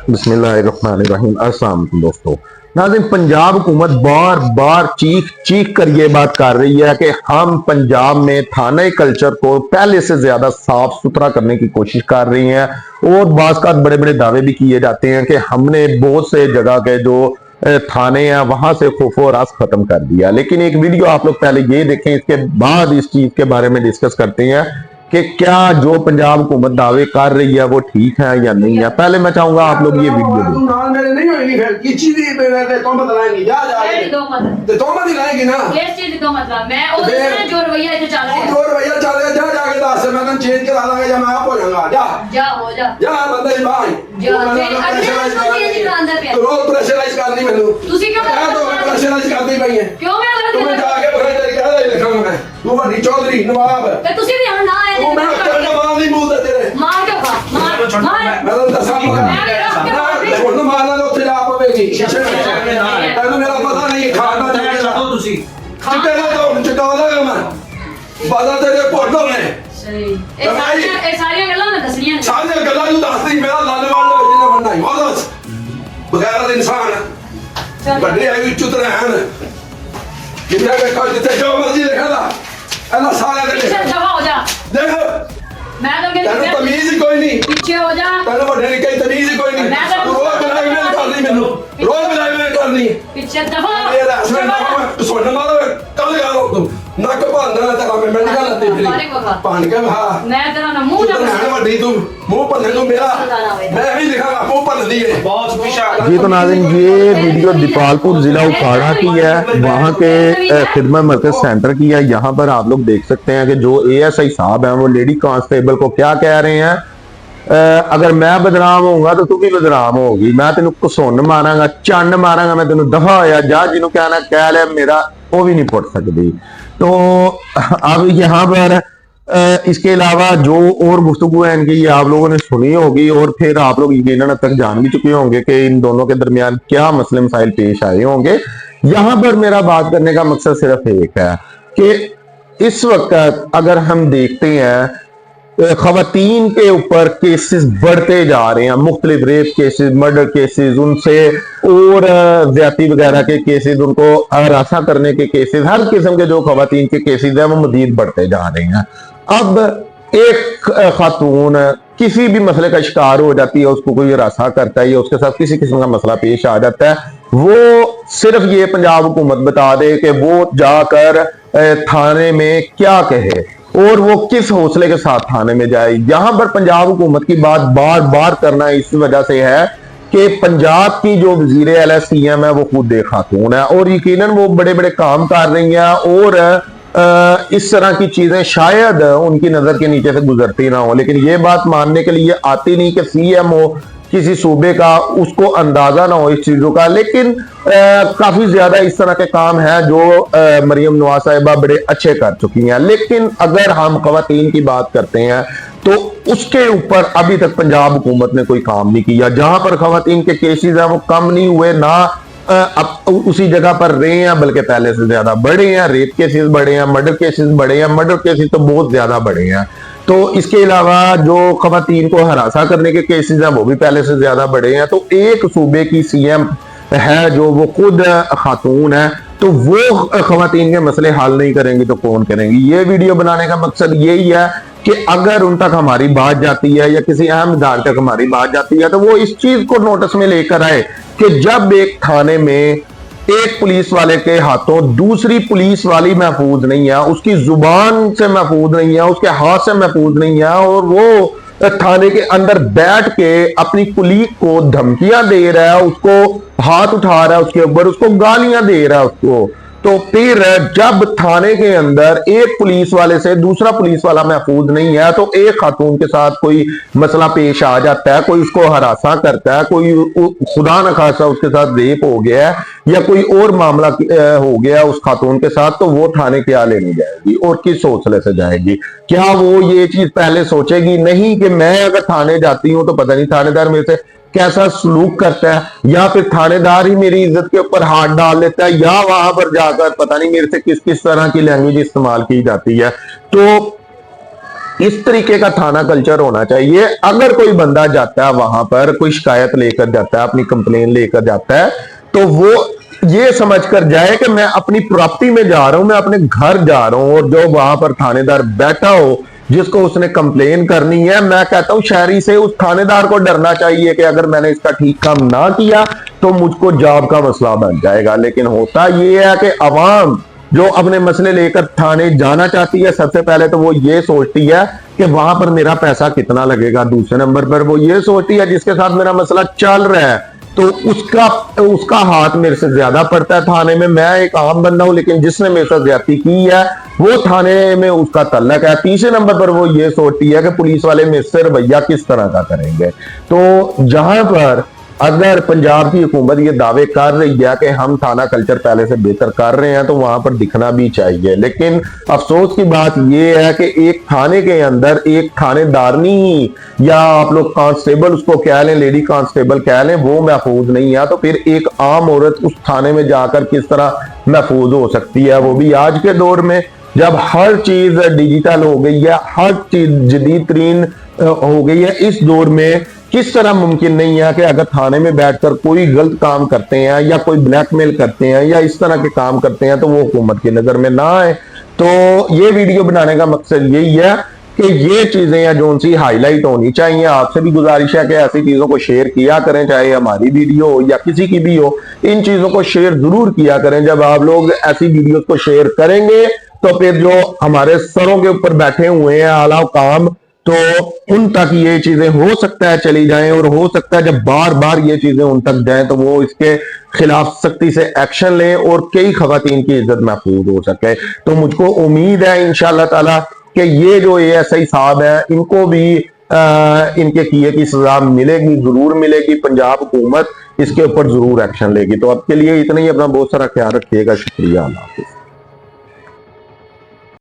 बिस्मिल्लाहिर्रहमानिर्रहीम। अस्सलाम वालेकुम दोस्तों। नाज़रीन, पंजाब हुकूमत बार बार चीख चीख कर ये बात कर रही है कि हम पंजाब में थाने कल्चर को पहले से ज्यादा साफ सुथरा करने की कोशिश कर रही हैं और बाज़ का बड़े बड़े दावे भी किए जाते हैं कि हमने बहुत से जगह के जो थाने हैं वहां से खौफो रास खत्म कर दिया। लेकिन एक वीडियो आप लोग पहले ये देखें, इसके बाद इस चीज के बारे में डिस्कस करते हैं कि क्या जो पंजाब हुकूमत दावे कर रही है वो ठीक है या नहीं है। पहले मैं चाहूंगा आप लोग ये वीडियो देखें। मेरे नहीं होगी फिर की चीज ही मेरे ते तोहमत लाएंगी जा ते तोहमत ही लाएंगी ना किस चीज की तोहमत ला मैं और जो रवैया इधर चल रहा है जो रवैया चल रहा जा जाके दस मैं तन चेंज करा दूंगा या मैं आप हो जाऊंगा जा हो जा बंदे भाई जा रोज प्रेशराइज करनी मैनू ਤੁਸੀਂ ਕਿਉਂ प्रेशराइज करदी पई है क्यों मैं गलत तुम्हें जाके बड़ा तरीका है लिखाऊंगा मैं तू बड़ी चौधरी नवाब ਤੇ ਤੁਸੀਂ ਵੀ ਹੁਣ ਨਾ ਆਏ तू मैं तेरे मार नहीं मुंह तेरे मार के खा मार मैं तो दसा ਹੁਣ ਮਾਰਨਾ ਤਾਂ ਉੱਥੇ ਜਾ ਪਵੇਗੀ ਤੈਨੂੰ ਮੇਰਾ ਪਤਾ ਨਹੀਂ ਖਾਣਾ ਨਹੀਂ ਛੱਡੋ ਤੁਸੀਂ ਚਿੱਟੇ ਦਾ ਤੋਂ ਚਟਾਉਂਦਾ ਮੈਂ ਬਾਦਾ ਤੇਰੇ ਪੋਟੋ ਨੇ ਸਹੀ ਇਹ ਸਾਰੀਆਂ ਗੱਲਾਂ ਮੈਂ ਦੱਸਣੀਆਂ ਨੇ ਸਾਰੀਆਂ ਗੱਲਾਂ ਨੂੰ ਦੱਸਦੀ ਮੇਰਾ ਲਾਲਵਾਲ ਦਾ ਜਿਹਨੇ ਬਣਨਾ ਹੀ ਉਹ ਦੱਸ ਬਗੈਰ ਇਨਸਾਨ ਵੱਡੇ ਆਈ ਚੁੱਤ ਰਹਿਣ ਜਿੱਥੇ ਵੇਖੋ ਜਿੱਥੇ ਜੋ ਮਰਜ਼ੀ ਲਿਖਦਾ ਇਹਨਾਂ ਸਾਰਿਆਂ ਦੇ पीछे दफा हो जा ਦੇਖ मैं तो ਤੈਨੂੰ ਤਮੀਜ਼ ਹੀ ਕੋਈ ਨਹੀਂ पीछे हो जा ਤੈਨੂੰ ਵੱਡੇ ਨੇ ਕਹੀ ਤਮੀਜ਼ ਹੀ ਕੋਈ ਨਹੀਂ ਤੂੰ ਰੋਜ਼ ਬਲਾਈ ਮੈਂ ਕਰਨੀ ਮੈਨੂੰ ਰੋਜ਼ ਬਲਾਈ ਮੈਂ ਕਰਨੀ पीछे दफा ਇਹ ਰਸਮ ਨਾ ਸੁਣਨ ਮਾਰੋ ਕੱਲ ਗਾਲੋ ਤੂੰ ਨੱਕ ਭੰਨਣਾ ਤੇਰਾ ਮੈਂ ਮਿੰਟ ਗੱਲ ਤੇ ਫਿਰ ਪਾਣ ਕੇ ਹਾਂ मैं तेरा ना मुंह ना ਰਹਿਣ ਵੱਡੀ ਤੂੰ ਮੂੰਹ ਭੰਨੇ ਤੂੰ ਮੇਰਾ ਮੈਂ ਵੀ ਲਿਖਾਂਗਾ ਮੂੰਹ ਭੰਨਦੀ ਹੈ बहुत पिछा जी तो नाज़रीन, ये वीडियो दीपालपुर जिला उखाड़ा की है, वहां के खिदमत मरकज सेंटर की है। यहाँ पर आप लोग देख सकते हैं कि जो ASI साहब हैं वो लेडी कांस्टेबल को क्या कह रहे हैं, अगर मैं बदनाम होऊंगा तो तू भी बदनाम होगी, मैं तेन घसुन मारांगा चंड मारांगा, मैं तेन दफा होया जा जिन्हों कहना कह लिया मेरा वो भी नहीं पुट सकती। तो अब यहाँ पर इसके अलावा जो और गुफ्तगू है इनकी ये आप लोगों ने सुनी होगी और फिर आप लोग यकीनन अब तक जान भी चुके होंगे कि इन दोनों के दरमियान क्या मसले मसाइल पेश आए होंगे। यहाँ पर मेरा बात करने का मकसद सिर्फ एक है कि इस वक्त अगर हम देखते हैं खवातीन के ऊपर केसेस बढ़ते जा रहे हैं, मुख्तलिफ रेप केसेस, मर्डर केसेस, उनसे और ज्यादती वगैरह के केसेस, उनको हरासा करने के केसेस, हर किस्म के जो खवातीन के केसेस हैं वो मजीद बढ़ते जा रहे हैं। अब एक खातून किसी भी मसले का शिकार हो जाती है, उसको कोई हरासा करता है या उसके साथ किसी किस्म का मसला पेश आ जाता है, वो सिर्फ ये पंजाब हुकूमत बता दे कि वो जाकर थाने में क्या कहे और वो किस हौसले के साथ थाने में जाए। यहां पर पंजाब हुकूमत की बात बार बार करना इस वजह से है कि पंजाब की जो वजीर आला CM है वो खुद एक खातून है और यकीनन वो बड़े बड़े काम कर रही हैं और इस तरह की चीजें शायद उनकी नजर के नीचे से गुजरती ना हो, लेकिन ये बात मानने के लिए आती नहीं कि CM हो किसी सूबे का, उसको अंदाजा ना हो इस चीजों का। लेकिन काफी ज्यादा इस तरह के काम हैं जो मरियम नवाज साहिबा बड़े अच्छे कर चुकी हैं। लेकिन अगर हम खवातीन की बात करते हैं तो उसके ऊपर अभी तक पंजाब हुकूमत ने कोई काम नहीं किया। जहां पर खवातीन के केसेस हैं वो कम नहीं हुए, ना अब उसी जगह पर रहे हैं, बल्कि पहले से ज्यादा बढ़े हैं। रेप केसेस बढ़े हैं, मर्डर केसेस बढ़े हैं, मर्डर केसेस तो बहुत ज्यादा बढ़े हैं। तो इसके अलावा जो खवातीन को हरासा करने के केसेस हैं वो भी पहले से ज्यादा बढ़े हैं। तो एक सूबे की CM है जो वो खुद खातून है, तो वो खवातीन के मसले हल नहीं करेंगी तो कौन करेंगी। ये वीडियो बनाने का मकसद यही है कि अगर उन तक हमारी बात जाती है या किसी अहम इदारे तक हमारी बात जाती है तो वो इस चीज को नोटिस में लेकर आए कि जब एक थाने में एक पुलिस वाले के हाथों दूसरी पुलिस वाली महफूज नहीं है, उसकी जुबान से महफूज नहीं है, उसके हाथ से महफूज नहीं है और वो थाने के अंदर बैठ के अपनी कुलीग को धमकियां दे रहा है, उसको हाथ उठा रहा है उसके ऊपर, उसको गालियां दे रहा है उसको, तो फिर जब थाने के अंदर एक पुलिस वाले से दूसरा पुलिस वाला महफूज नहीं है तो एक खातून के साथ कोई मसला पेश आ जाता है, कोई उसको हरासा करता है, कोई खुदा न खासा उसके साथ रेप हो गया है या कोई और मामला हो गया उस खातून के साथ, तो वो थाने क्या लेने जाएगी और किस हौसले से जाएगी। क्या वो ये चीज पहले सोचेगी नहीं कि मैं अगर थाने जाती हूँ तो पता नहीं थानेदार मेरे से कैसा सलूक करता है, या फिर थानेदार ही मेरी इज्जत के ऊपर हाथ डाल लेता है, या वहां पर जाकर पता नहीं मेरे से किस किस तरह की लैंग्वेज इस्तेमाल की जाती है। तो इस तरीके का थाना कल्चर होना चाहिए। अगर कोई बंदा जाता है वहां पर, कोई शिकायत लेकर जाता है, अपनी कंप्लेन लेकर जाता है, तो वो ये समझकर जाए कि मैं अपनी प्रॉपर्टी में जा रहा हूं, मैं अपने घर जा रहा हूं, और जो वहां पर थानेदार बैठा हो जिसको उसने कंप्लेन करनी है, मैं कहता हूं शहरी से उस थानेदार को डरना चाहिए कि अगर मैंने इसका ठीक काम ना किया तो मुझको जॉब का मसला बन जाएगा। लेकिन होता यह है कि अवाम जो अपने मसले लेकर थाने जाना चाहती है, सबसे पहले तो वो ये सोचती है कि वहां पर मेरा पैसा कितना लगेगा, दूसरे नंबर पर वो ये सोचती है जिसके साथ मेरा मसला चल रहा है तो उसका हाथ मेरे से ज्यादा पड़ता है थाने में। मैं एक आम बंदा हूं, लेकिन जिसने मेरे साथ ज्यादती की है वो थाने में उसका तल्लक है। तीसरे नंबर पर वो ये सोचती है कि पुलिस वाले मेरे से रवैया किस तरह का करेंगे। तो जहां पर अगर पंजाब की हुकूमत ये दावे कर रही है कि हम थाना कल्चर पहले से बेहतर कर रहे हैं, तो वहां पर दिखना भी चाहिए। लेकिन अफसोस की बात यह है कि एक थाने के अंदर एक थानेदारनी या आप लोग कांस्टेबल उसको कह लें, लेडी कांस्टेबल कह लें, वो महफूज नहीं है, तो फिर एक आम औरत उस थाने में जाकर किस तरह महफूज हो सकती है, वो भी आज के दौर में जब हर चीज डिजिटल हो गई है, हर चीज जदीद तरीन हो गई है। इस दौर में किस तरह मुमकिन नहीं है कि अगर थाने में बैठकर कोई गलत काम करते हैं या कोई ब्लैकमेल करते हैं या इस तरह के काम करते हैं तो वो हुकूमत की नजर में ना आए। तो ये वीडियो बनाने का मकसद यही है कि ये चीजें या जो सी हाईलाइट होनी चाहिए। आपसे भी गुजारिश है कि ऐसी चीजों को शेयर किया करें, चाहे हमारी वीडियो हो या किसी की भी हो, इन चीजों को शेयर जरूर किया करें। जब आप लोग ऐसी वीडियो को शेयर करेंगे तो फिर जो हमारे सरों के ऊपर बैठे हुए हैं आला काम, तो उन तक ये चीजें हो सकता है चली जाएं, और हो सकता है जब बार बार ये चीजें उन तक जाएं तो वो इसके खिलाफ सख्ती से एक्शन लें और कई खवातीन की इज्जत महफूज हो सके। तो मुझको उम्मीद है इंशाअल्लाह ताला कि ये जो ASI साहब है इनको भी इनके किए की सजा मिलेगी, जरूर मिलेगी। पंजाब हुकूमत इसके ऊपर जरूर एक्शन लेगी। तो अब के लिए इतना ही। अपना बहुत सारा ख्याल रखिएगा। शुक्रिया। अल्लाह हाफिज।